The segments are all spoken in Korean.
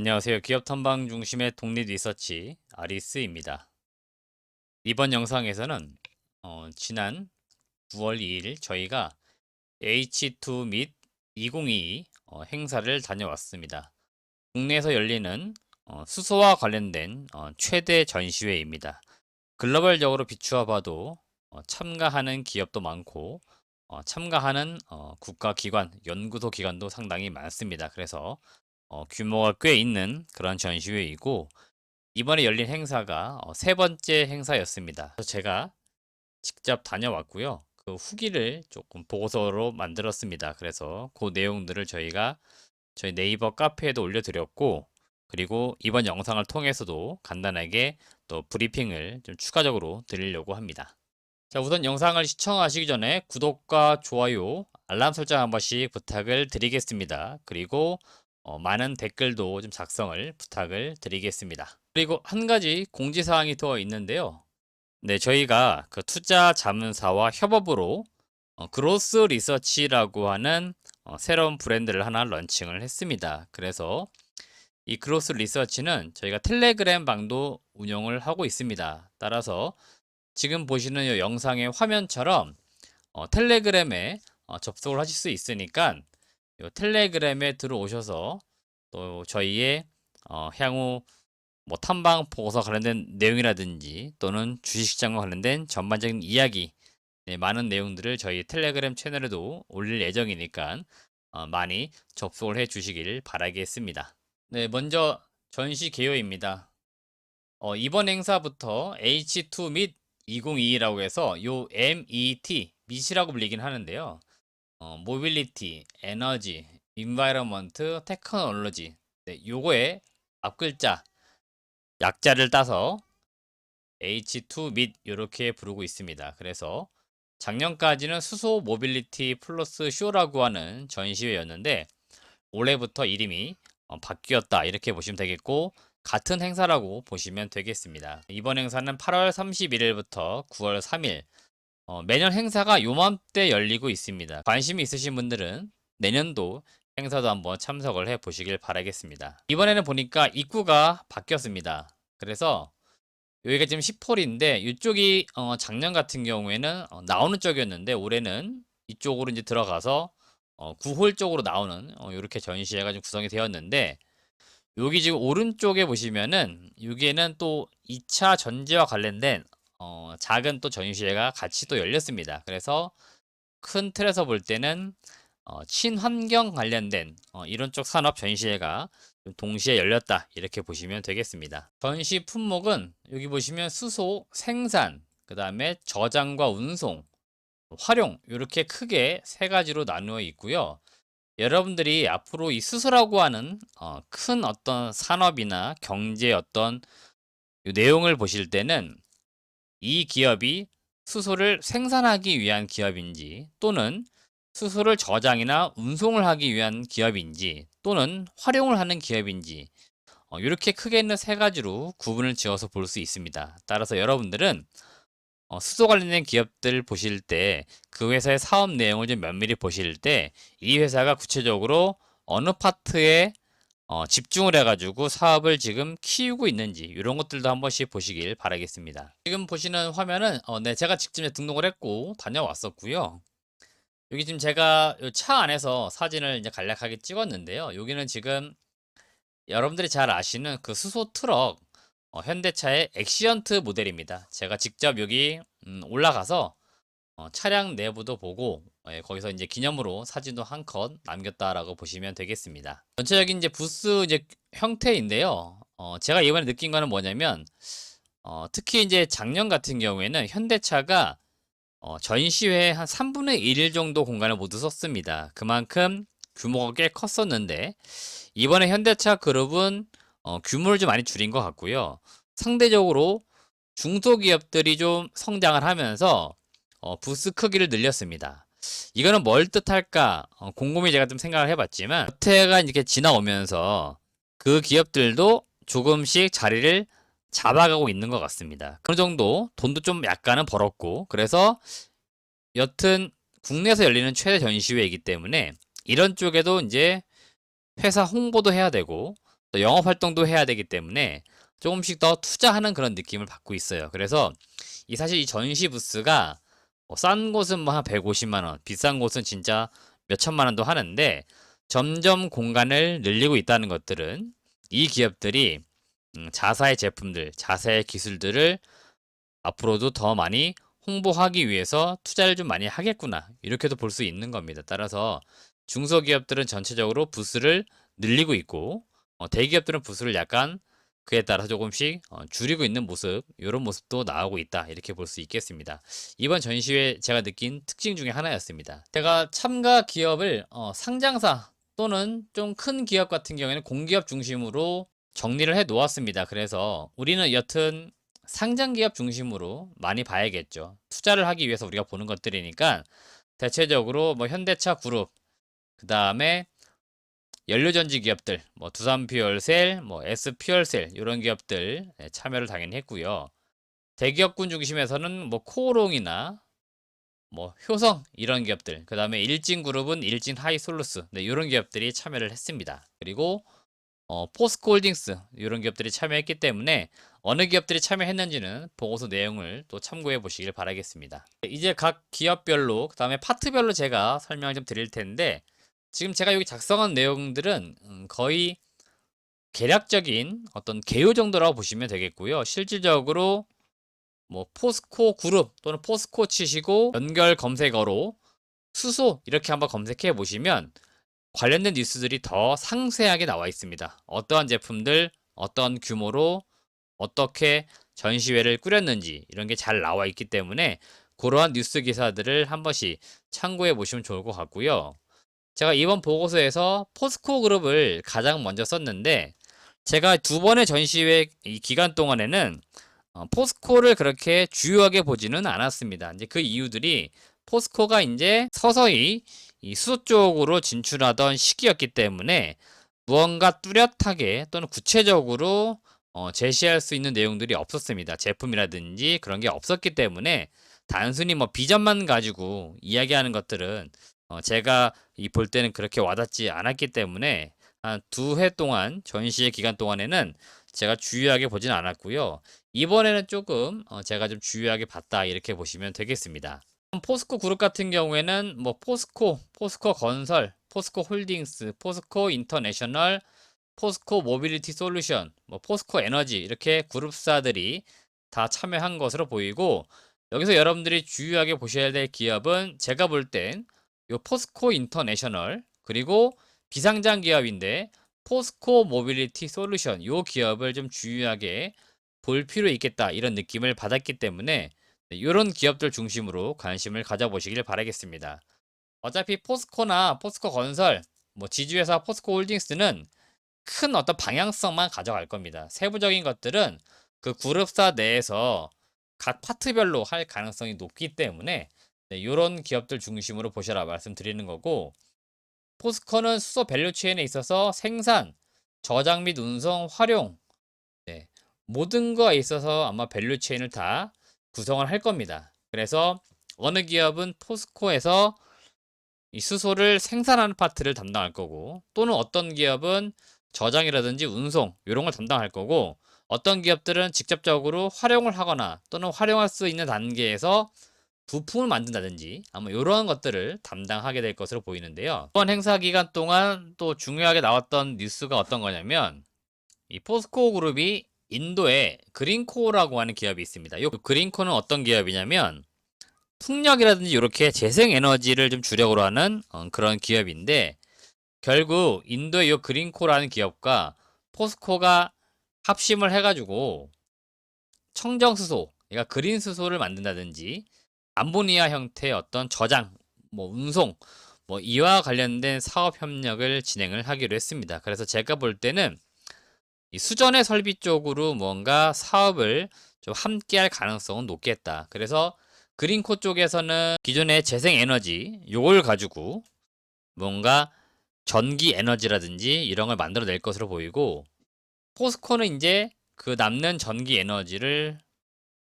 안녕하세요. 기업 탐방 중심의 독립 리서치 아리스입니다. 이번 영상에서는 지난 9월 2일 저희가 H2 및 2022 행사를 다녀왔습니다. 국내에서 열리는 수소와 관련된 최대 전시회입니다. 글로벌적으로 비추어 봐도 참가하는 기업도 많고 참가하는 국가기관, 연구소 기관도 상당히 많습니다. 그래서 규모가 꽤 있는 그런 전시회이고 이번에 열린 행사가 세 번째 행사였습니다. 그래서 제가 직접 다녀왔고요. 그 후기를 조금 보고서로 만들었습니다. 그래서 그 내용들을 저희가 저희 네이버 카페에도 올려드렸고 그리고 이번 영상을 통해서도 간단하게 또 브리핑을 좀 추가적으로 드리려고 합니다. 자, 우선 영상을 시청하시기 전에 구독과 좋아요, 알람 설정 한 번씩 부탁을 드리겠습니다. 그리고 많은 댓글도 좀 작성을 부탁을 드리겠습니다. 그리고 한 가지 공지사항이 더 있는데요. 네, 저희가 그 투자 자문사와 협업으로 그로스 리서치라고 하는 새로운 브랜드를 하나 런칭을 했습니다. 그래서 이 그로스 리서치는 저희가 텔레그램 방도 운영을 하고 있습니다. 따라서 지금 보시는 이 영상의 화면처럼 텔레그램에 접속을 하실 수 있으니까 이 텔레그램에 들어오셔서 또 저희의 향후 뭐 탐방 보고서 관련된 내용이라든지 또는 주식시장과 관련된 전반적인 이야기 네, 많은 내용들을 저희 텔레그램 채널에도 올릴 예정이니까 많이 접속을 해 주시길 바라겠습니다. 네, 먼저 전시 개요입니다. 이번 행사부터 H2 및 2022라고 해서 요 MET, MIT이라고 불리긴 하는데요. 모빌리티, 에너지, 인바이러먼트, 테크놀로지. 네, 요거의 앞글자, 약자를 따서 H2 및 이렇게 부르고 있습니다. 그래서 작년까지는 수소 모빌리티 플러스 쇼라고 하는 전시회였는데 올해부터 이름이 바뀌었다 이렇게 보시면 되겠고 같은 행사라고 보시면 되겠습니다. 이번 행사는 8월 31일부터 9월 3일 매년 행사가 요맘때 열리고 있습니다. 관심이 있으신 분들은 내년도 행사도 한번 참석을 해 보시길 바라겠습니다. 이번에는 보니까 입구가 바뀌었습니다. 그래서 여기가 지금 10홀인데 이쪽이 작년 같은 경우에는 나오는 쪽이었는데 올해는 이쪽으로 이제 들어가서 9홀 쪽으로 나오는 이렇게 전시회가 좀 구성이 되었는데 여기 지금 오른쪽에 보시면은 여기에는 또 2차 전지와 관련된 작은 또 전시회가 같이 또 열렸습니다. 그래서 큰 틀에서 볼 때는 친환경 관련된 이런 쪽 산업 전시회가 동시에 열렸다 이렇게 보시면 되겠습니다. 전시 품목은 여기 보시면 수소, 생산, 그 다음에 저장과 운송, 활용 이렇게 크게 세 가지로 나누어 있고요. 여러분들이 앞으로 이 수소라고 하는 큰 어떤 산업이나 경제의 어떤 내용을 보실 때는 이 기업이 수소를 생산하기 위한 기업인지 또는 수소를 저장이나 운송을 하기 위한 기업인지 또는 활용을 하는 기업인지 이렇게 크게 있는 세 가지로 구분을 지어서 볼 수 있습니다. 따라서 여러분들은 수소 관련된 기업들 보실 때 그 회사의 사업 내용을 좀 면밀히 보실 때 이 회사가 구체적으로 어느 파트에 집중을 해가지고 사업을 지금 키우고 있는지 이런 것들도 한 번씩 보시길 바라겠습니다. 지금 보시는 화면은 네, 제가 직접 등록을 했고 다녀왔었고요. 여기 지금 제가 차 안에서 사진을 이제 간략하게 찍었는데요. 여기는 지금 여러분들이 잘 아시는 그 수소 트럭 현대차의 엑시언트 모델입니다. 제가 직접 여기 올라가서 차량 내부도 보고 거기서 이제 기념으로 사진도 한 컷 남겼다라고 보시면 되겠습니다. 전체적인 이제 부스 이제 형태인데요. 제가 이번에 느낀 거는 뭐냐면 특히 이제 작년 같은 경우에는 현대차가 전시회 한 3분의 1 정도 공간을 모두 썼습니다. 그만큼 규모가 꽤 컸었는데 이번에 현대차 그룹은 규모를 좀 많이 줄인 것 같고요. 상대적으로 중소기업들이 좀 성장을 하면서 부스 크기를 늘렸습니다. 이거는 뭘 뜻할까? 곰곰이 제가 좀 생각을 해봤지만 여태가 이렇게 지나오면서 그 기업들도 조금씩 자리를 잡아가고 있는 것 같습니다. 어느 정도 돈도 좀 약간은 벌었고 그래서 여튼 국내에서 열리는 최대 전시회이기 때문에 이런 쪽에도 이제 회사 홍보도 해야 되고 또 영업 활동도 해야 되기 때문에 조금씩 더 투자하는 그런 느낌을 받고 있어요. 그래서 사실 이 전시 부스가 싼 곳은 뭐 한 150만 원, 비싼 곳은 진짜 몇 천만 원도 하는데 점점 공간을 늘리고 있다는 것들은 이 기업들이 자사의 제품들, 자사의 기술들을 앞으로도 더 많이 홍보하기 위해서 투자를 좀 많이 하겠구나, 이렇게도 볼 수 있는 겁니다. 따라서 중소기업들은 전체적으로 부스를 늘리고 있고 대기업들은 부스를 약간 그에 따라 조금씩 줄이고 있는 모습, 이런 모습도 나오고 있다, 이렇게 볼 수 있겠습니다. 이번 전시회 제가 느낀 특징 중에 하나였습니다. 제가 참가 기업을 상장사 또는 좀 큰 기업 같은 경우에는 공기업 중심으로 정리를 해 놓았습니다. 그래서 우리는 여튼 상장 기업 중심으로 많이 봐야겠죠. 투자를 하기 위해서 우리가 보는 것들이니까 대체적으로 뭐 현대차 그룹, 그 다음에 연료전지 기업들, 뭐 두산퓨얼셀, 뭐 S퓨얼셀, 이런 기업들 참여를 당연히 했고요. 대기업군 중심에서는 뭐 코오롱이나 뭐 효성, 이런 기업들, 그 다음에 일진그룹은 일진하이솔루스, 네, 이런 기업들이 참여를 했습니다. 그리고 포스코홀딩스, 이런 기업들이 참여했기 때문에 어느 기업들이 참여했는지는 보고서 내용을 또 참고해 보시길 바라겠습니다. 이제 각 기업별로, 그 다음에 파트별로 제가 설명을 좀 드릴 텐데, 지금 제가 여기 작성한 내용들은 거의 개략적인 어떤 개요 정도라고 보시면 되겠고요. 실질적으로 뭐 포스코 그룹 또는 포스코 치시고 연결 검색어로 수소 이렇게 한번 검색해 보시면 관련된 뉴스들이 더 상세하게 나와 있습니다. 어떠한 제품들, 어떤 규모로 어떻게 전시회를 꾸렸는지 이런 게 잘 나와 있기 때문에 그러한 뉴스 기사들을 한 번씩 참고해 보시면 좋을 것 같고요. 제가 이번 보고서에서 포스코 그룹을 가장 먼저 썼는데, 제가 두 번의 전시회 이 기간 동안에는 포스코를 그렇게 주요하게 보지는 않았습니다. 이제 그 이유들이 포스코가 이제 서서히 이 수소 쪽으로 진출하던 시기였기 때문에 무언가 뚜렷하게 또는 구체적으로 제시할 수 있는 내용들이 없었습니다. 제품이라든지 그런 게 없었기 때문에 단순히 뭐 비전만 가지고 이야기하는 것들은 제가 볼 때는 그렇게 와닿지 않았기 때문에 한 2회 동안 전시회 기간 동안에는 제가 주요하게 보진 않았고요. 이번에는 조금 제가 좀 주요하게 봤다, 이렇게 보시면 되겠습니다. 포스코 그룹 같은 경우에는 뭐 포스코, 포스코 건설, 포스코 홀딩스, 포스코 인터내셔널, 포스코 모빌리티 솔루션, 뭐 포스코 에너지, 이렇게 그룹사들이 다 참여한 것으로 보이고, 여기서 여러분들이 주요하게 보셔야 될 기업은 제가 볼 땐 요 포스코 인터내셔널, 그리고 비상장 기업인데 포스코 모빌리티 솔루션, 요 기업을 좀 주요하게 볼 필요 있겠다, 이런 느낌을 받았기 때문에 이런 기업들 중심으로 관심을 가져보시길 바라겠습니다. 어차피 포스코나 포스코 건설, 뭐 지주회사 포스코 홀딩스는 큰 어떤 방향성만 가져갈 겁니다. 세부적인 것들은 그 그룹사 내에서 각 파트별로 할 가능성이 높기 때문에 이런 기업들 중심으로 보셔라 말씀드리는 거고, 포스코는 수소 밸류 체인에 있어서 생산, 저장 및 운송, 활용, 네, 모든 거에 있어서 아마 밸류 체인을 다 구성을 할 겁니다. 그래서 어느 기업은 포스코에서 이 수소를 생산하는 파트를 담당할 거고, 또는 어떤 기업은 저장이라든지 운송 이런 걸 담당할 거고, 어떤 기업들은 직접적으로 활용을 하거나 또는 활용할 수 있는 단계에서 부품을 만든다든지 아마 이러한 것들을 담당하게 될 것으로 보이는데요. 이번 행사 기간 동안 또 중요하게 나왔던 뉴스가 어떤 거냐면, 이 포스코 그룹이 인도에 그린코라고 하는 기업이 있습니다. 이 그린코는 어떤 기업이냐면 풍력이라든지 이렇게 재생에너지를 좀 주력으로 하는 그런 기업인데, 결국 인도의 이 그린코라는 기업과 포스코가 합심을 해가지고 청정수소, 그러니까 그린수소를 만든다든지 암모니아 형태의 어떤 저장, 뭐 운송, 뭐 이와 관련된 사업 협력을 진행을 하기로 했습니다. 그래서 제가 볼 때는 이 수전의 설비 쪽으로 뭔가 사업을 좀 함께 할 가능성은 높겠다. 그래서 그린코 쪽에서는 기존의 재생에너지 요걸 가지고 뭔가 전기 에너지라든지 이런 걸 만들어낼 것으로 보이고, 포스코는 이제 그 남는 전기 에너지를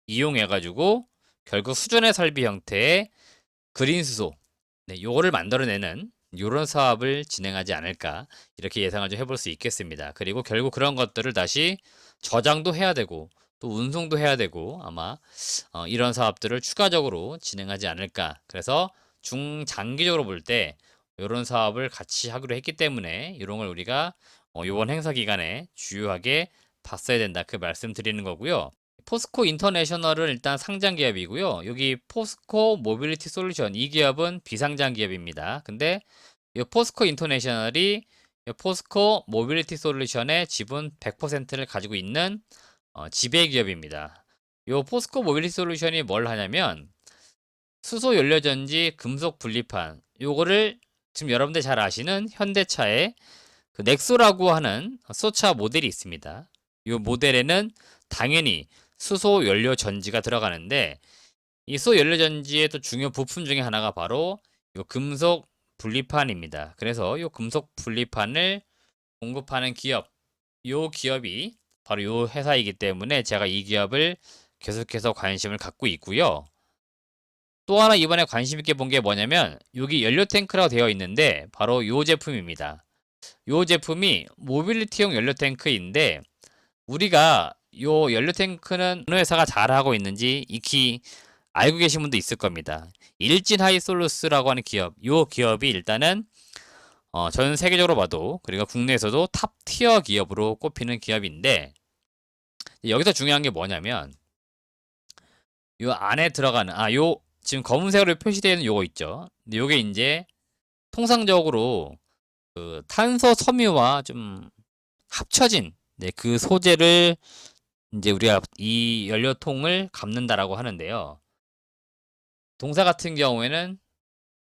이용해 가지고 결국 수전의 설비 형태의 그린 수소, 네, 요거를 만들어내는 이런 사업을 진행하지 않을까 이렇게 예상을 좀 해볼 수 있겠습니다. 그리고 결국 그런 것들을 다시 저장도 해야 되고 또 운송도 해야 되고 아마 이런 사업들을 추가적으로 진행하지 않을까. 그래서 중장기적으로 볼 때 이런 사업을 같이 하기로 했기 때문에 이런 걸 우리가 이번 행사 기간에 주요하게 봤어야 된다. 그 말씀 드리는 거고요. 포스코 인터내셔널은 일단 상장 기업이고요. 여기 포스코 모빌리티 솔루션 이 기업은 비상장 기업입니다. 근데 이 포스코 인터내셔널이 이 포스코 모빌리티 솔루션의 지분 100%를 가지고 있는 지배 기업입니다. 이 포스코 모빌리티 솔루션이 뭘 하냐면 수소 연료전지 금속 분리판 요거를 지금 여러분들 잘 아시는 현대차의 그 넥소라고 하는 수소차 모델이 있습니다. 이 모델에는 당연히 수소 연료 전지가 들어가는데 이 수소 연료 전지의 또 중요 부품 중에 하나가 바로 이 금속 분리판입니다. 그래서 이 금속 분리판을 공급하는 기업, 이 기업이 바로 이 회사이기 때문에 제가 이 기업을 계속해서 관심을 갖고 있고요. 또 하나 이번에 관심 있게 본 게 뭐냐면 여기 연료 탱크라고 되어 있는데 바로 이 제품입니다. 이 제품이 모빌리티용 연료 탱크인데 우리가 요 연료 탱크는 어느 회사가 잘하고 있는지 익히 알고 계신 분도 있을 겁니다. 일진 하이솔루스라고 하는 기업, 요 기업이 일단은 전 세계적으로 봐도 그리고 국내에서도 탑 티어 기업으로 꼽히는 기업인데 여기서 중요한 게 뭐냐면 요 안에 들어가는 요 지금 검은색으로 표시되어 있는 요거 있죠. 근데 요게 이제 통상적으로 그 탄소 섬유와 좀 합쳐진 그 소재를 이제 우리가 이 연료통을 감는다라고 하는데요. 동사 같은 경우에는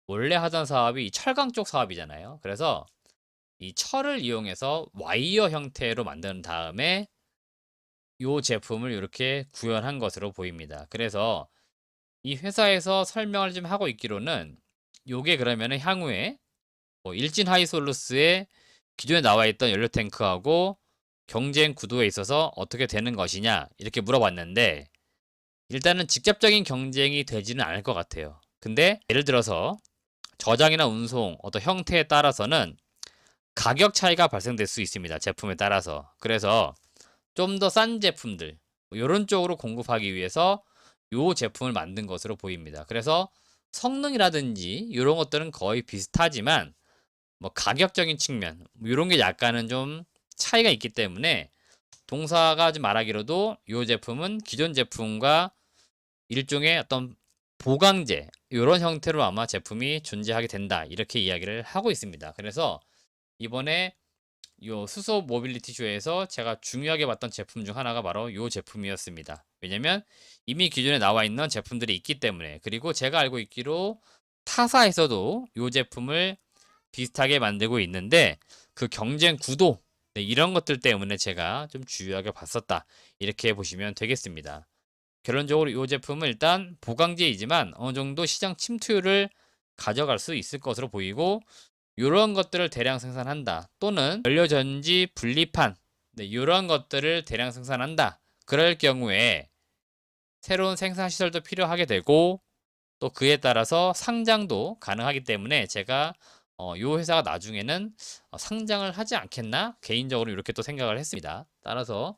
원래 하던 사업이 이 철강 쪽 사업이잖아요. 그래서 이 철을 이용해서 와이어 형태로 만든 다음에 이 제품을 이렇게 구현한 것으로 보입니다. 그래서 이 회사에서 설명을 좀 하고 있기로는 요게 그러면은 향후에 일진 하이솔루스의 기존에 나와 있던 연료 탱크하고 경쟁 구도에 있어서 어떻게 되는 것이냐 이렇게 물어봤는데 일단은 직접적인 경쟁이 되지는 않을 것 같아요. 근데 예를 들어서 저장이나 운송 어떤 형태에 따라서는 가격 차이가 발생될 수 있습니다. 제품에 따라서. 그래서 좀 더 싼 제품들 이런 쪽으로 공급하기 위해서 이 제품을 만든 것으로 보입니다. 그래서 성능이라든지 이런 것들은 거의 비슷하지만 뭐 가격적인 측면 이런 게 약간은 좀 차이가 있기 때문에 동사가 좀 말하기로도 이 제품은 기존 제품과 일종의 어떤 보강제 이런 형태로 아마 제품이 존재하게 된다 이렇게 이야기를 하고 있습니다. 그래서 이번에 요 수소 모빌리티 쇼에서 제가 중요하게 봤던 제품 중 하나가 바로 요 제품이었습니다. 왜냐면 이미 기존에 나와 있는 제품들이 있기 때문에 그리고 제가 알고 있기로 타사에서도 요 제품을 비슷하게 만들고 있는데 그 경쟁 구도 이런 것들 때문에 제가 좀 주요하게 봤었다 이렇게 보시면 되겠습니다. 결론적으로 이 제품은 일단 보강제이지만 어느 정도 시장 침투율을 가져갈 수 있을 것으로 보이고 이런 것들을 대량 생산한다 또는 연료전지 분리판 이런 것들을 대량 생산한다 그럴 경우에 새로운 생산 시설도 필요하게 되고 또 그에 따라서 상장도 가능하기 때문에 제가 이 회사가 나중에는 상장을 하지 않겠나 개인적으로 이렇게 또 생각을 했습니다. 따라서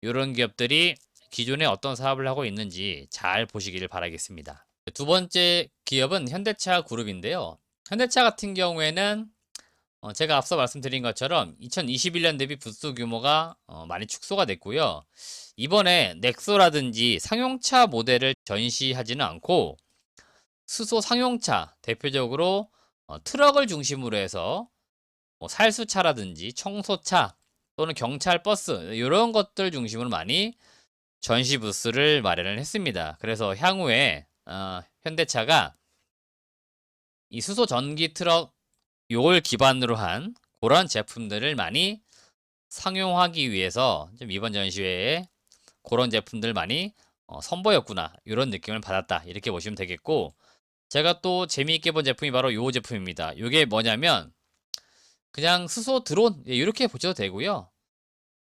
이런 기업들이 기존에 어떤 사업을 하고 있는지 잘 보시기를 바라겠습니다. 두 번째 기업은 현대차 그룹인데요. 현대차 같은 경우에는 제가 앞서 말씀드린 것처럼 2021년 대비 부수 규모가 많이 축소가 됐고요. 이번에 넥소라든지 상용차 모델을 전시하지는 않고 수소 상용차 대표적으로 트럭을 중심으로 해서 살수차라든지 청소차 또는 경찰 버스 이런 것들 중심으로 많이 전시 부스를 마련을 했습니다. 그래서 향후에 현대차가 이 수소 전기 트럭 요걸 기반으로 한 그런 제품들을 많이 상용하기 위해서 좀 이번 전시회에 그런 제품들 많이 선보였구나 이런 느낌을 받았다 이렇게 보시면 되겠고 제가 또 재미있게 본 제품이 바로 요 제품입니다. 이게 뭐냐면 그냥 수소 드론 이렇게 보셔도 되고요.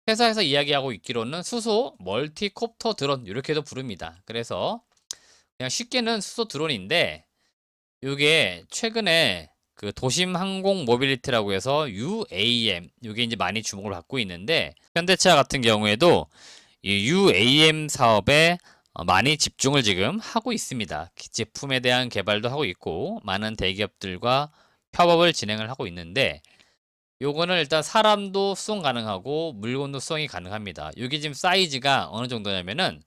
회사에서 이야기하고 있기로는 수소 멀티콥터 드론 이렇게도 부릅니다. 그래서 그냥 쉽게는 수소 드론인데 이게 최근에 그 도심 항공 모빌리티라고 해서 UAM 이게 이제 많이 주목을 받고 있는데 현대차 같은 경우에도 이 UAM 사업에 많이 집중을 지금 하고 있습니다. 제품에 대한 개발도 하고 있고 많은 대기업들과 협업을 진행을 하고 있는데 요거는 일단 사람도 수송 가능하고 물건도 수송이 가능합니다. 이게 지금 사이즈가 어느 정도냐면은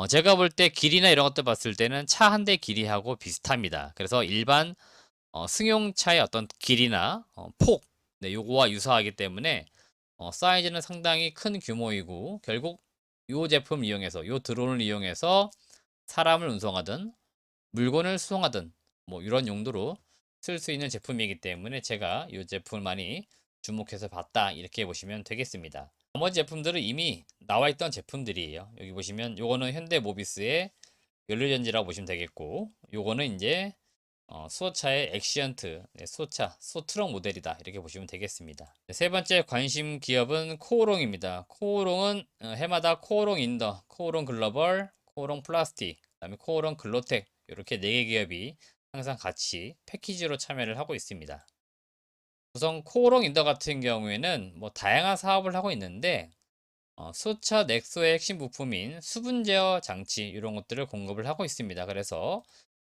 제가 볼 때 길이나 이런 것들 봤을 때는 차 한 대 길이하고 비슷합니다. 그래서 일반 승용차의 어떤 길이나 폭, 네, 요거와 유사하기 때문에 사이즈는 상당히 큰 규모이고 결국 요 제품 이용해서 요 드론을 이용해서 사람을 운송하든 물건을 수송하든 뭐 이런 용도로 쓸 수 있는 제품이기 때문에 제가 이 제품을 많이 주목해서 봤다 이렇게 보시면 되겠습니다. 나머지 제품들은 이미 나와 있던 제품들이에요. 여기 보시면 요거는 현대모비스의 연료전지라고 보시면 되겠고 요거는 이제 수소차의 액시언트 수소차 수소트럭 모델이다 이렇게 보시면 되겠습니다. 세 번째 관심 기업은 코오롱입니다. 코오롱은 해마다 코오롱 인더, 코오롱 글로벌, 코오롱 플라스틱, 그다음에 코오롱 글로텍 이렇게 4개 기업이 항상 같이 패키지로 참여를 하고 있습니다. 우선 코오롱 인더 같은 경우에는 뭐 다양한 사업을 하고 있는데 수차 넥소의 핵심 부품인 수분 제어 장치 이런 것들을 공급을 하고 있습니다. 그래서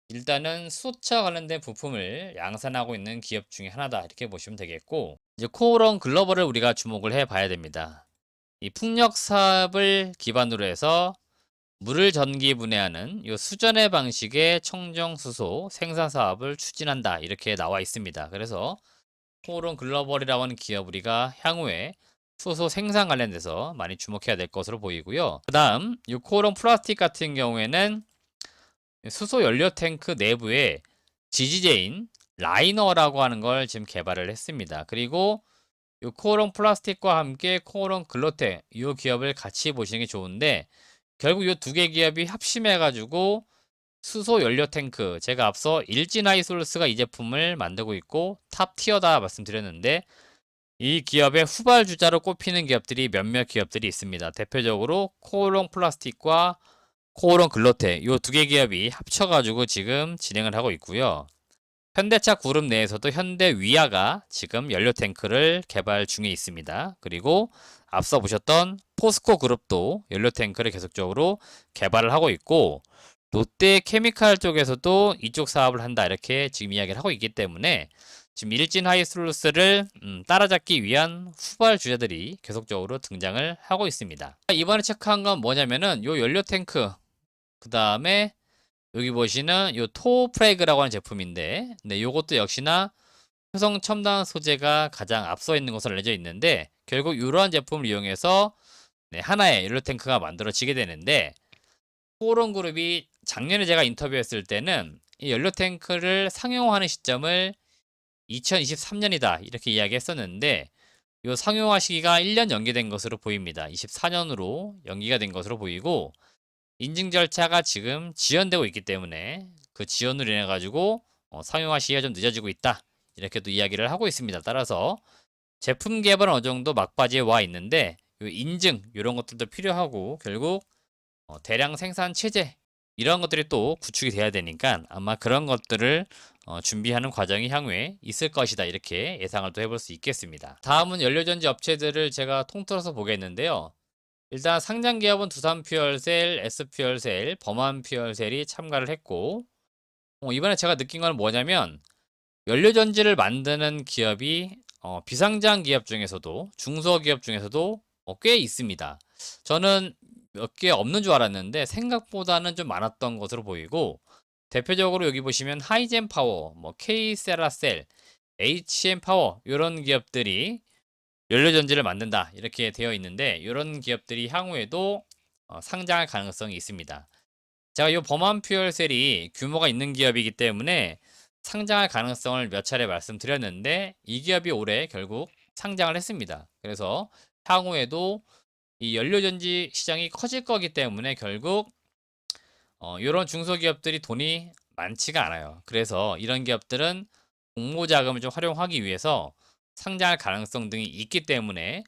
일단은 수차 관련된 부품을 양산하고 있는 기업 중에 하나다 이렇게 보시면 되겠고 이제 코오롱 글로벌을 우리가 주목을 해 봐야 됩니다. 이 풍력 사업을 기반으로 해서 물을 전기 분해하는 이 수전의 방식의 청정 수소 생산 사업을 추진한다 이렇게 나와 있습니다. 그래서 코오롱 글로벌이라고 하는 기업 우리가 향후에 수소 생산 관련돼서 많이 주목해야 될 것으로 보이고요. 그 다음 이 코오롱 플라스틱 같은 경우에는 수소 연료 탱크 내부에 지지제인 라이너라고 하는 걸 지금 개발을 했습니다. 그리고 이 코오롱 플라스틱과 함께 코오롱 글로텍 이 기업을 같이 보시는 게 좋은데 결국 이 두 개 기업이 합심해 가지고 수소 연료 탱크 제가 앞서 일진하이솔루스가 이 제품을 만들고 있고 탑 티어다 말씀드렸는데 이 기업의 후발주자로 꼽히는 기업들이 몇몇 기업들이 있습니다. 대표적으로 코오롱 플라스틱과 코오롱 글로텍 이 두 개 기업이 합쳐가지고 지금 진행을 하고 있고요. 현대차 그룹 내에서도 현대위아가 지금 연료 탱크를 개발 중에 있습니다. 그리고 앞서 보셨던 포스코 그룹도 연료 탱크를 계속적으로 개발을 하고 있고 롯데 케미칼 쪽에서도 이쪽 사업을 한다 이렇게 지금 이야기를 하고 있기 때문에 지금 일진 하이솔루스를 따라잡기 위한 후발 주자들이 계속적으로 등장을 하고 있습니다. 이번에 체크한 건 뭐냐면은 요 연료 탱크 그 다음에 여기 보시는 요 토프레그라고 하는 제품인데 네, 요것도 역시나 효성 첨단 소재가 가장 앞서 있는 것으로 알려져 있는데 결국 이러한 제품을 이용해서 네, 하나의 연료 탱크가 만들어지게 되는데 코오롱 그룹이 작년에 제가 인터뷰했을 때는 이 연료 탱크를 상용화하는 시점을 2023년이다 이렇게 이야기했었는데 이 상용화 시기가 1년 연기된 것으로 보입니다. 24년으로 연기가 된 것으로 보이고 인증 절차가 지금 지연되고 있기 때문에 그 지연으로 인해 가지고 상용화 시기가 좀 늦어지고 있다 이렇게도 이야기를 하고 있습니다. 따라서 제품 개발은 어느 정도 막바지에 와 있는데 요 인증 이런 것들도 필요하고 결국 대량 생산 체제 이런 것들이 또 구축이 돼야 되니까 아마 그런 것들을 준비하는 과정이 향후에 있을 것이다 이렇게 예상을 또 해볼 수 있겠습니다. 다음은 연료전지 업체들을 제가 통틀어서 보겠는데요. 일단 상장 기업은 두산퓨얼셀, S퓨얼셀, 범한퓨얼셀이 참가를 했고 이번에 제가 느낀 건 뭐냐면 연료전지를 만드는 기업이 비상장 기업 중에서도 중소기업 중에서도 꽤 있습니다. 저는 몇 개 없는 줄 알았는데 생각보다는 좀 많았던 것으로 보이고 대표적으로 여기 보시면 하이젠 파워, 뭐 K세라셀, HM 파워 이런 기업들이 연료전지를 만든다 이렇게 되어 있는데 이런 기업들이 향후에도 상장할 가능성이 있습니다. 제가 이 범한퓨얼셀이 규모가 있는 기업이기 때문에 상장할 가능성을 몇 차례 말씀드렸는데 이 기업이 올해 결국 상장을 했습니다. 그래서 향후에도 이 연료전지 시장이 커질 거기 때문에 결국 이런 중소기업들이 돈이 많지가 않아요. 그래서 이런 기업들은 공모자금을 좀 활용하기 위해서 상장할 가능성 등이 있기 때문에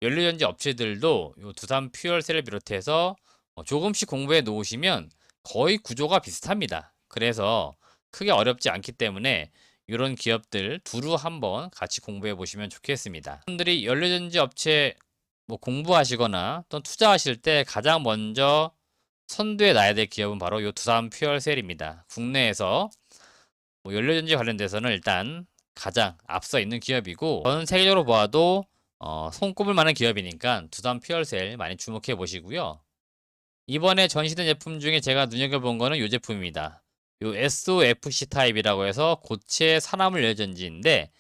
연료전지 업체들도 요 두산 퓨얼셀을 비롯해서 조금씩 공부해 놓으시면 거의 구조가 비슷합니다. 그래서 크게 어렵지 않기 때문에 이런 기업들 두루 한번 같이 공부해 보시면 좋겠습니다. 여러분들이 연료전지 업체 뭐 공부하시거나 또 투자하실 때 가장 먼저 선두에 놔야 될 기업은 바로 이 두산 퓨얼셀입니다. 국내에서 뭐 연료전지 관련돼서는 일단 가장 앞서 있는 기업이고 전 세계적으로 보아도 손꼽을 만한 기업이니까 두산 퓨얼셀 많이 주목해 보시고요. 이번에 전시된 제품 중에 제가 눈여겨본 거는 이 제품입니다. 요 SOFC 타입이라고 해서 고체 산화물 연료전지인데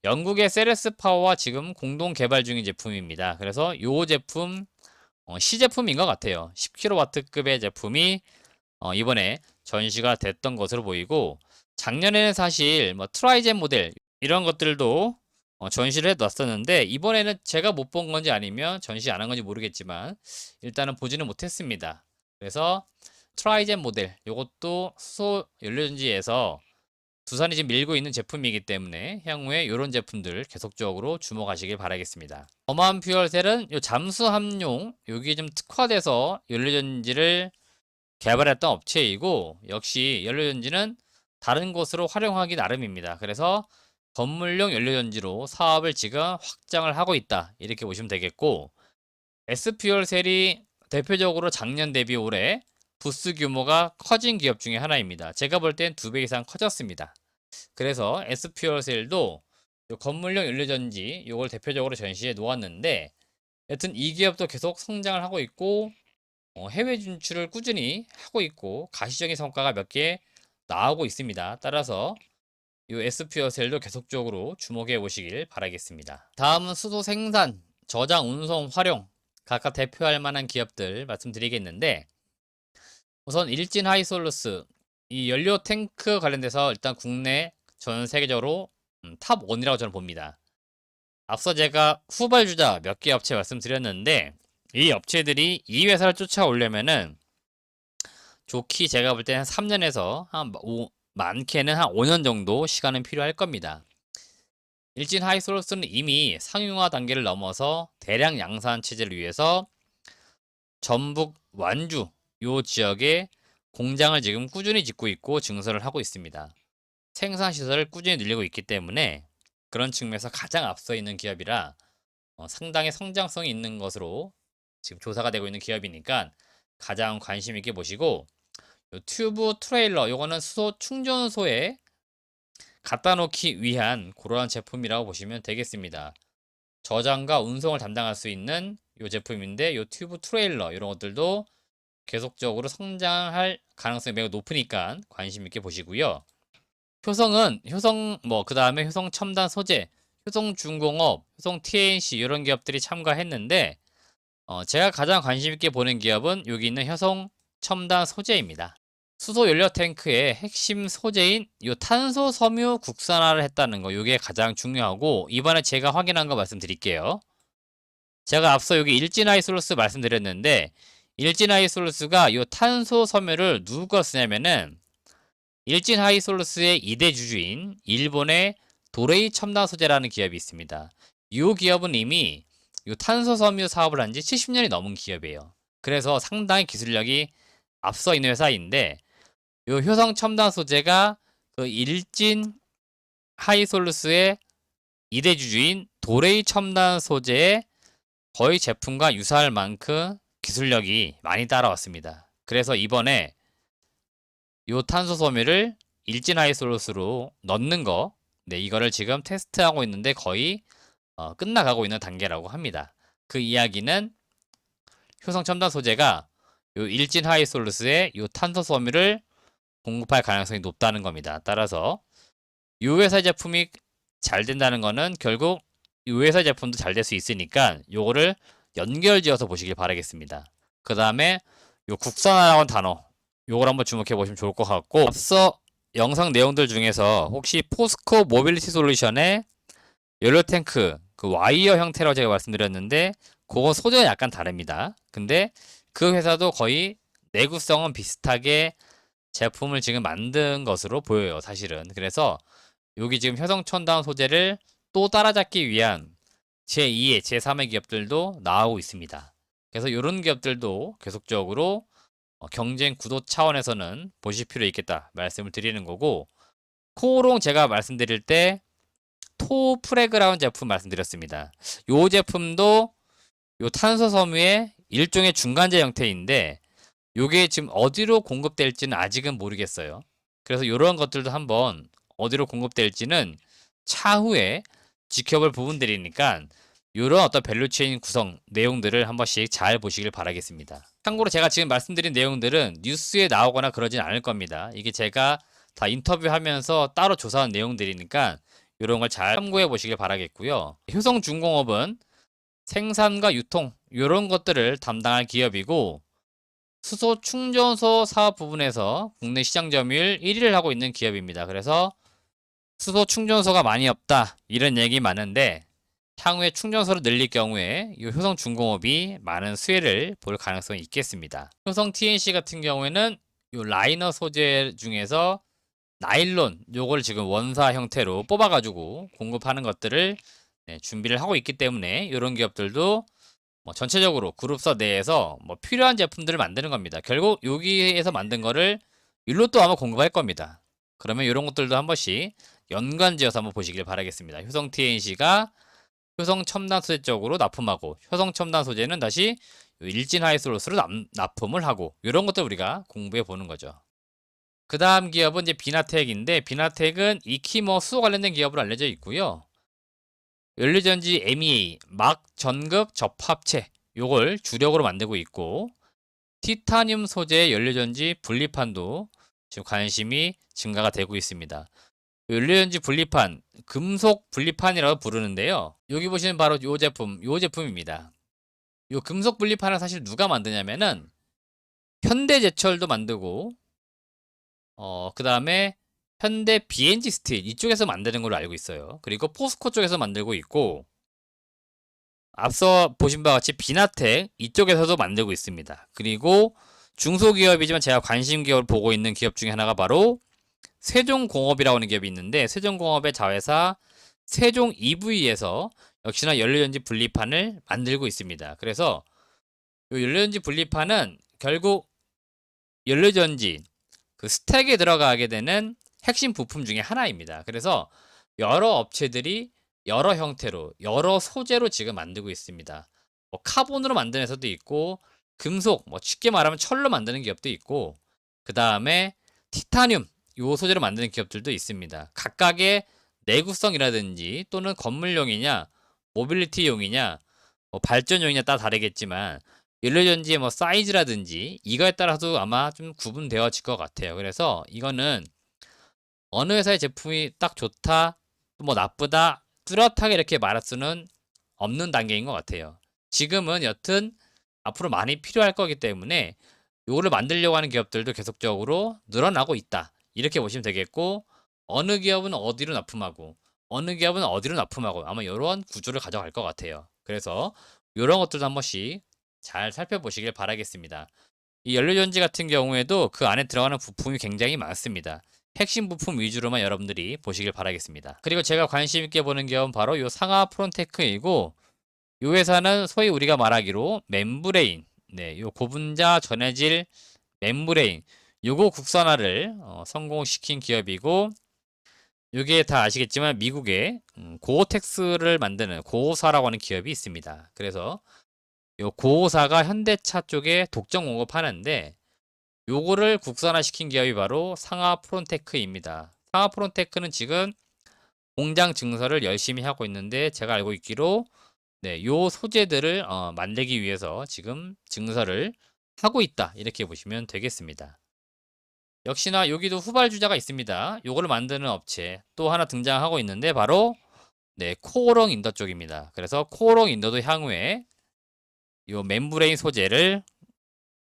영국의 세레스 파워와 지금 공동 개발 중인 제품입니다. 그래서 이 제품 시제품인 것 같아요. 10kW급의 제품이 이번에 전시가 됐던 것으로 보이고 작년에는 사실 뭐 트라이젠 모델 이런 것들도 전시를 해놨었는데 이번에는 제가 못 본 건지 아니면 전시 안 한 건지 모르겠지만 일단은 보지는 못했습니다. 그래서 트라이젠 모델 요것도 수소 연료전지에서 두산이 지금 밀고 있는 제품이기 때문에 향후에 이런 제품들 계속적으로 주목하시길 바라겠습니다. 어마한 퓨얼셀은 요 잠수함용 여기에 좀 특화돼서 연료전지를 개발했던 업체이고 역시 연료전지는 다른 곳으로 활용하기 나름입니다. 그래서 건물용 연료전지로 사업을 지금 확장을 하고 있다 이렇게 보시면 되겠고 S퓨얼셀이 대표적으로 작년 대비 올해 부스 규모가 커진 기업 중에 하나입니다. 제가 볼 땐 2배 이상 커졌습니다. 그래서 S퓨얼셀도 건물용 연료전지 이걸 대표적으로 전시해 놓았는데 여튼 이 기업도 계속 성장을 하고 있고 해외 진출을 꾸준히 하고 있고 가시적인 성과가 몇 개 나오고 있습니다. 따라서 이 S퓨어셀도 계속적으로 주목해 보시길 바라겠습니다. 다음은 수소 생산, 저장, 운송, 활용 각각 대표할 만한 기업들 말씀드리겠는데 우선 일진 하이솔루스 이 연료 탱크 관련돼서 일단 국내 전 세계적으로 탑 1이라고 저는 봅니다. 앞서 제가 후발주자 몇 개 업체 말씀드렸는데 이 업체들이 이 회사를 쫓아오려면은 좋게 제가 볼 때는 3년에서 많게는 한 5년 정도 시간은 필요할 겁니다. 일진 하이솔루스는 이미 상용화 단계를 넘어서 대량 양산 체제를 위해서 전북 완주 요 지역에 공장을 지금 꾸준히 짓고 있고 증설을 하고 있습니다. 생산 시설을 꾸준히 늘리고 있기 때문에 그런 측면에서 가장 앞서 있는 기업이라 상당히 성장성이 있는 것으로 지금 조사가 되고 있는 기업이니까 가장 관심 있게 보시고 요 튜브 트레일러 요거는 수소 충전소에 갖다 놓기 위한 그러한 제품이라고 보시면 되겠습니다. 저장과 운송을 담당할 수 있는 요 제품인데 요 튜브 트레일러 이런 것들도 계속적으로 성장할 가능성이 매우 높으니까 관심 있게 보시고요. 효성은 효성 뭐 그 다음에 효성 첨단 소재, 효성 중공업, 효성 TNC 이런 기업들이 참가했는데 제가 가장 관심 있게 보는 기업은 여기 있는 효성 첨단 소재입니다. 수소 연료 탱크의 핵심 소재인 이 탄소 섬유 국산화를 했다는 거 이게 가장 중요하고 이번에 제가 확인한 거 말씀드릴게요. 제가 앞서 여기 일진 하이솔루스 말씀드렸는데 일진 하이솔루스가 이 탄소 섬유를 누가 쓰냐면은 일진 하이솔루스의 2대 주주인 일본의 도레이 첨단 소재라는 기업이 있습니다. 이 기업은 이미 이 탄소 섬유 사업을 한 지 70년이 넘은 기업이에요. 그래서 상당히 기술력이 앞서 있는 회사인데 요 효성 첨단 소재가 그 일진 하이솔루스의 2대 주주인 도레이 첨단 소재의 거의 제품과 유사할 만큼 기술력이 많이 따라왔습니다. 그래서 이번에 요 탄소 섬유를 일진 하이솔루스로 넣는 거 이거를 지금 테스트하고 있는데 거의 끝나가고 있는 단계라고 합니다. 그 이야기는 효성 첨단 소재가 요 일진 하이솔루스의 요 탄소 섬유를 공급할 가능성이 높다는 겁니다. 따라서 이 회사 제품이 잘 된다는 거는 결국 이 회사 제품도 잘 될 수 있으니까 요거를 연결지어서 보시길 바라겠습니다. 그 다음에 요 국산화라는 단어 요걸 한번 주목해 보시면 좋을 것 같고 앞서 영상 내용들 중에서 혹시 포스코 모빌리티 솔루션의 연료 탱크 그 와이어 형태라고 제가 말씀드렸는데 그건 소재가 약간 다릅니다. 근데 그 회사도 거의 내구성은 비슷하게 제품을 지금 만든 것으로 보여요, 사실은. 그래서 여기 지금 효성첨단 소재를 또 따라잡기 위한 제2의, 제3의 기업들도 나오고 있습니다. 그래서 이런 기업들도 계속적으로 경쟁 구도 차원에서는 보실 필요 있겠다 말씀을 드리는 거고 코오롱 제가 말씀드릴 때 토프레그라운 제품 말씀드렸습니다. 요 제품도 요 탄소 섬유의 일종의 중간재 형태인데 요게 지금 어디로 공급될지는 아직은 모르겠어요. 그래서 이런 것들도 한번 어디로 공급될지는 차후에 지켜볼 부분들이니까 이런 어떤 밸류체인 구성 내용들을 한 번씩 잘 보시길 바라겠습니다. 참고로 제가 지금 말씀드린 내용들은 뉴스에 나오거나 그러진 않을 겁니다. 이게 제가 다 인터뷰하면서 따로 조사한 내용들이니까 이런 걸 잘 참고해 보시길 바라겠고요. 효성중공업은 생산과 유통 이런 것들을 담당할 기업이고 수소 충전소 사업 부분에서 국내 시장 점유율 1위를 하고 있는 기업입니다. 그래서 수소 충전소가 많이 없다 이런 얘기 많은데 향후에 충전소를 늘릴 경우에 이 효성중공업이 많은 수혜를 볼 가능성이 있겠습니다. 효성 TNC 같은 경우에는 이 라이너 소재 중에서 나일론 요걸 지금 원사 형태로 뽑아가지고 공급하는 것들을 준비를 하고 있기 때문에 이런 기업들도 뭐 전체적으로 그룹사 내에서 뭐 필요한 제품들을 만드는 겁니다. 결국 여기에서 만든 거를 일로 또 아마 공급할 겁니다. 그러면 이런 것들도 한 번씩 연관지어서 한번 보시길 바라겠습니다. 효성 TNC가 효성 첨단 소재 쪽으로 납품하고 효성 첨단 소재는 다시 일진 하이솔로스로 납품을 하고 이런 것들 우리가 공부해 보는 거죠. 그 다음 기업은 이제 비나텍인데 비나텍은 이키머 수소 관련된 기업으로 알려져 있고요. 연료전지 MEA 막 전극 접합체 요걸 주력으로 만들고 있고 티타늄 소재 연료전지 분리판도 지금 관심이 증가가 되고 있습니다. 연료전지 분리판, 금속 분리판이라고 부르는데요. 여기 보시면 바로 요 제품입니다. 요 금속 분리판을 사실 누가 만드냐면은 현대제철도 만들고 그 다음에 현대 BNG 스틸 이쪽에서 만드는 걸로 알고 있어요. 그리고 포스코 쪽에서 만들고 있고 앞서 보신 바와 같이 비나텍 이쪽에서도 만들고 있습니다. 그리고 중소기업이지만 제가 관심 기업을 보고 있는 기업 중에 하나가 바로 세종공업이라고 하는 기업이 있는데 세종공업의 자회사 세종 EV에서 역시나 연료전지 분리판을 만들고 있습니다. 그래서 이 연료전지 분리판은 결국 연료전지 그 스택에 들어가게 되는 핵심 부품 중에 하나입니다. 그래서 여러 업체들이 여러 형태로 여러 소재로 지금 만들고 있습니다. 뭐 카본으로 만드는 회사도 있고 금속 뭐 쉽게 말하면 철로 만드는 기업도 있고 그 다음에 티타늄 요 소재로 만드는 기업들도 있습니다. 각각의 내구성이라든지 또는 건물용이냐 모빌리티용이냐 뭐 발전용이냐 따라 다르겠지만 연료전지의 뭐 사이즈라든지 이거에 따라서 아마 좀 구분되어질 것 같아요. 그래서 이거는 어느 회사의 제품이 딱 좋다, 뭐 나쁘다, 뚜렷하게 이렇게 말할 수는 없는 단계인 것 같아요. 지금은 여튼 앞으로 많이 필요할 거기 때문에 이거를 만들려고 하는 기업들도 계속적으로 늘어나고 있다. 이렇게 보시면 되겠고 어느 기업은 어디로 납품하고 어느 기업은 어디로 납품하고 아마 이런 구조를 가져갈 것 같아요. 그래서 이런 것들도 한 번씩 잘 살펴보시길 바라겠습니다. 이 연료전지 같은 경우에도 그 안에 들어가는 부품이 굉장히 많습니다. 핵심 부품 위주로만 여러분들이 보시길 바라겠습니다. 그리고 제가 관심 있게 보는 기업은 바로 이 상하 프론테크이고 이 회사는 소위 우리가 말하기로 멤브레인, 요 고분자 전해질 멤브레인 요거 국산화를 성공시킨 기업이고 이게 다 아시겠지만 미국의 고어텍스를 만드는 고오사라고 하는 기업이 있습니다. 그래서 요 고오사가 현대차 쪽에 독점 공급하는데 요거를 국산화시킨 기업이 바로 상하 프론테크입니다. 상하 프론테크는 지금 공장 증설을 열심히 하고 있는데 제가 알고 있기로 요 소재들을 만들기 위해서 지금 증설을 하고 있다. 이렇게 보시면 되겠습니다. 역시나 여기도 후발주자가 있습니다. 요거를 만드는 업체 또 하나 등장하고 있는데 바로 코오롱 인더 쪽입니다. 그래서 코오롱 인더도 향후에 요 멤브레인 소재를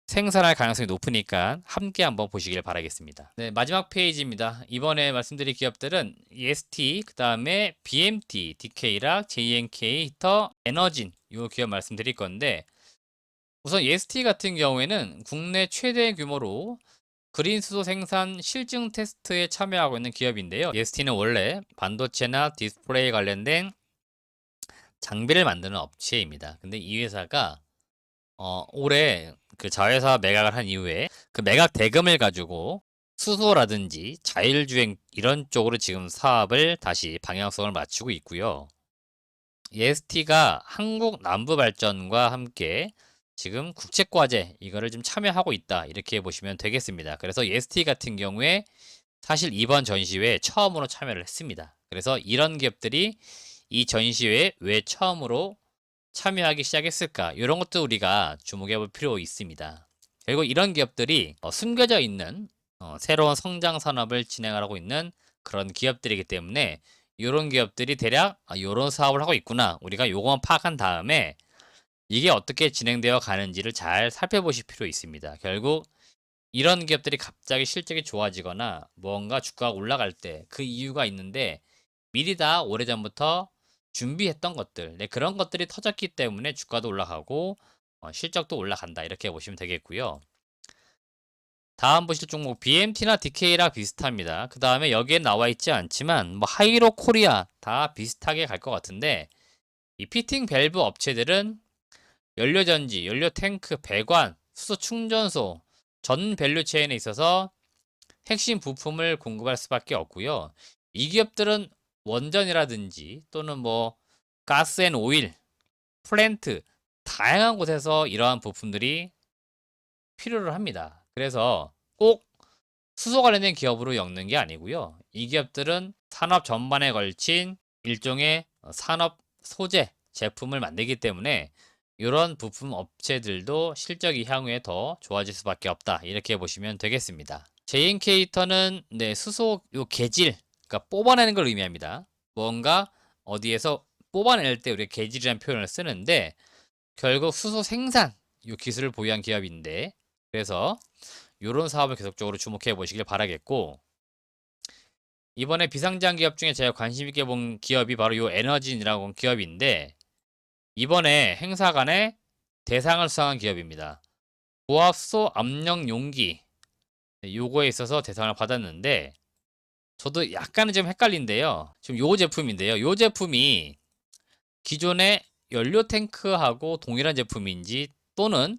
생산할 가능성이 높으니까 함께 한번 보시길 바라겠습니다. 네, 마지막 페이지입니다. 이번에 말씀드릴 기업들은 EST, 그 다음에 BMT, DK락, JNK, 히터, 에너진 이 기업 말씀드릴 건데 우선 EST 같은 경우에는 국내 최대 규모로 그린 수소 생산 실증 테스트에 참여하고 있는 기업인데요. EST는 원래 반도체나 디스플레이 관련된 장비를 만드는 업체입니다. 근데 이 회사가 올해 그 자회사 매각을 한 이후에 그 매각 대금을 가지고 수소라든지 자율주행 이런 쪽으로 지금 사업을 다시 방향성을 맞추고 있고요. EST가 한국 남부발전과 함께 지금 국제과제 이거를 좀 참여하고 있다 이렇게 보시면 되겠습니다. 그래서 EST 같은 경우에 사실 이번 전시회에 처음으로 참여를 했습니다. 그래서 이런 기업들이 이 전시회에 왜 처음으로 참여하기 시작했을까? 이런 것도 우리가 주목해 볼 필요 있습니다. 그리고 이런 기업들이 숨겨져 있는 새로운 성장 산업을 진행하고 있는 그런 기업들이기 때문에 이런 기업들이 대략 이런 사업을 하고 있구나. 우리가 요것만 파악한 다음에 이게 어떻게 진행되어 가는지를 잘 살펴보실 필요 있습니다. 결국 이런 기업들이 갑자기 실적이 좋아지거나 뭔가 주가가 올라갈 때 그 이유가 있는데 미리 다 오래전부터 준비했던 것들, 네, 그런 것들이 터졌기 때문에 주가도 올라가고 실적도 올라간다 이렇게 보시면 되겠고요. 다음 보실 종목 BMT나 DK랑 비슷합니다. 그 다음에 여기에 나와 있지 않지만 뭐 하이로 코리아 다 비슷하게 갈 것 같은데 이 피팅 밸브 업체들은 연료전지, 연료 탱크, 배관, 수소 충전소 전 밸류 체인에 있어서 핵심 부품을 공급할 수밖에 없고요. 이 기업들은 원전이라든지 또는 뭐 가스 앤 오일, 플랜트 다양한 곳에서 이러한 부품들이 필요를 합니다. 그래서 꼭 수소 관련된 기업으로 엮는 게 아니고요. 이 기업들은 산업 전반에 걸친 일종의 산업 소재 제품을 만들기 때문에 이런 부품 업체들도 실적이 향후에 더 좋아질 수밖에 없다. 이렇게 보시면 되겠습니다. 제인케이터는 네, 수소 요 계질, 그러니까 뽑아내는 걸 의미합니다. 뭔가 어디에서 뽑아낼 때 우리가 계질이라는 표현을 쓰는데 결국 수소 생산 요 기술을 보유한 기업인데 그래서 이런 사업을 계속적으로 주목해 보시길 바라겠고 이번에 비상장 기업 중에 제가 관심 있게 본 기업이 바로 요 에너진이라고 기업인데 이번에 행사관에 대상을 수상한 기업입니다. 고압수소 압력 용기 요거에 있어서 대상을 받았는데 저도 약간은 좀 헷갈린데요. 지금 요 제품인데요. 요 제품이 기존의 연료 탱크하고 동일한 제품인지 또는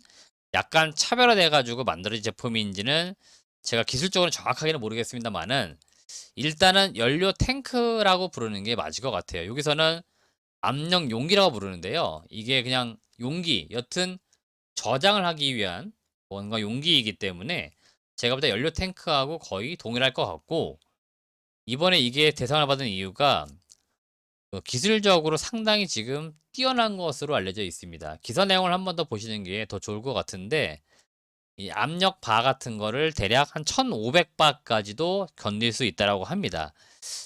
약간 차별화돼 가지고 만들어진 제품인지는 제가 기술적으로 정확하게는 모르겠습니다만은 일단은 연료 탱크라고 부르는 게 맞을 것 같아요. 여기서는 압력 용기라고 부르는데요. 이게 그냥 용기, 여튼 저장을 하기 위한 뭔가 용기이기 때문에 제가 볼 때 연료 탱크하고 거의 동일할 것 같고 이번에 이게 대상을 받은 이유가 기술적으로 상당히 지금 뛰어난 것으로 알려져 있습니다. 기사 내용을 한번 더 보시는 게 더 좋을 것 같은데 이 압력 바 같은 거를 대략 한 1500바까지도 견딜 수 있다라고 합니다.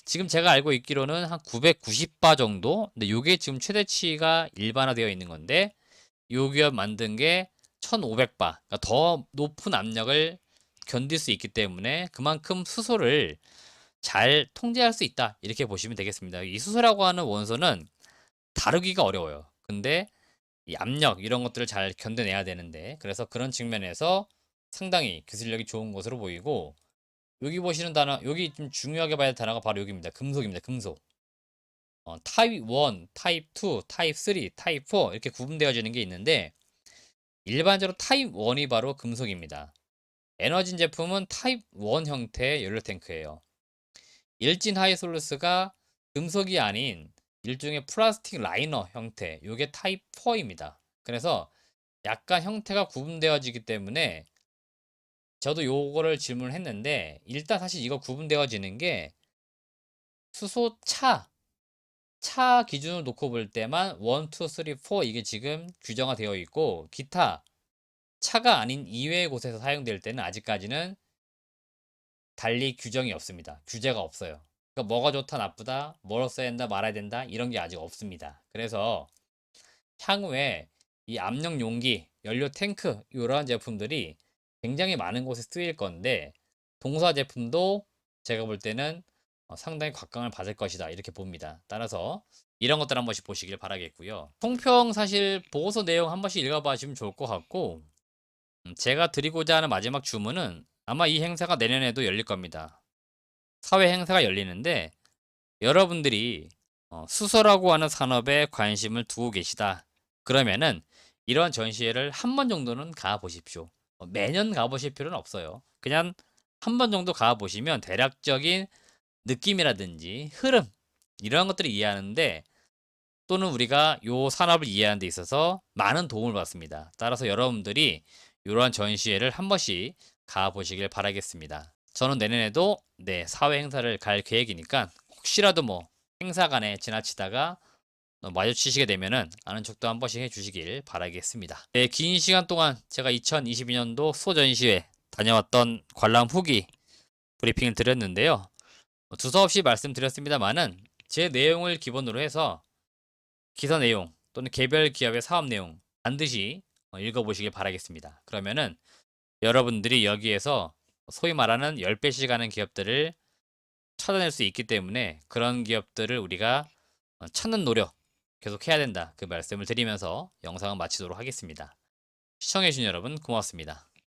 지금 제가 알고 있기로는 한 990바 정도? 근데 요게 지금 최대치가 일반화되어 있는 건데 요 기업 만든 게 1500바. 그러니까 더 높은 압력을 견딜 수 있기 때문에 그만큼 수소를 잘 통제할 수 있다. 이렇게 보시면 되겠습니다. 이 수소라고 하는 원소는 다루기가 어려워요. 근데 이 압력 이런 것들을 잘 견뎌내야 되는데 그래서 그런 측면에서 상당히 기술력이 좋은 것으로 보이고 여기 보시는 단어 여기 좀 중요하게 봐야 할 단어가 바로 여기입니다. 금속입니다. 금속. 타입 1, 타입 2, 타입 3, 타입 4 이렇게 구분되어지는 게 있는데 일반적으로 타입 1이 바로 금속입니다. 에너진 제품은 타입 1 형태의 연료 탱크예요. 일진 하이솔루스가 금속이 아닌 일종의 플라스틱 라이너 형태, 요게 타입 4입니다. 그래서 약간 형태가 구분되어지기 때문에 저도 요거를 질문을 했는데 일단 사실 이거 구분되어지는 게 수소차, 차 기준으로 놓고 볼 때만 1, 2, 3, 4 이게 지금 규정화 되어 있고 기타 차가 아닌 이외의 곳에서 사용될 때는 아직까지는 달리 규정이 없습니다. 규제가 없어요. 그러니까 뭐가 좋다 나쁘다 뭐로 써야 된다 말아야 된다 이런 게 아직 없습니다. 그래서 향후에 이 압력 용기, 연료 탱크 이러한 제품들이 굉장히 많은 곳에 쓰일 건데 동사 제품도 제가 볼 때는 상당히 곽강을 받을 것이다 이렇게 봅니다. 따라서 이런 것들 한 번씩 보시길 바라겠고요. 총평 사실 보고서 내용 한 번씩 읽어봐시면 좋을 것 같고 제가 드리고자 하는 마지막 주문은 아마 이 행사가 내년에도 열릴 겁니다. 사회 행사가 열리는데 여러분들이 수소라고 하는 산업에 관심을 두고 계시다. 그러면은 이런 전시회를 한 번 정도는 가 보십시오. 매년 가 보실 필요는 없어요. 그냥 한 번 정도 가보시면 대략적인 느낌이라든지 흐름 이런 것들을 이해하는데 또는 우리가 요 산업을 이해하는 데 있어서 많은 도움을 받습니다. 따라서 여러분들이 이러한 전시회를 한 번씩 가보시길 바라겠습니다. 저는 내년에도 사회 행사를 갈 계획이니까 혹시라도 뭐 행사간에 지나치다가 마주치시게 되면은 아는 척도 한 번씩 해주시길 바라겠습니다. 네, 긴 시간 동안 제가 2022년도 수소전시회 다녀왔던 관람 후기 브리핑을 드렸는데요. 두서없이 말씀드렸습니다만은 제 내용을 기본으로 해서 기사 내용 또는 개별 기업의 사업 내용 반드시 읽어보시길 바라겠습니다. 그러면은 여러분들이 여기에서 소위 말하는 10배씩 가는 기업들을 찾아낼 수 있기 때문에 그런 기업들을 우리가 찾는 노력 계속 해야 된다. 그 말씀을 드리면서 영상을 마치도록 하겠습니다. 시청해주신 여러분 고맙습니다.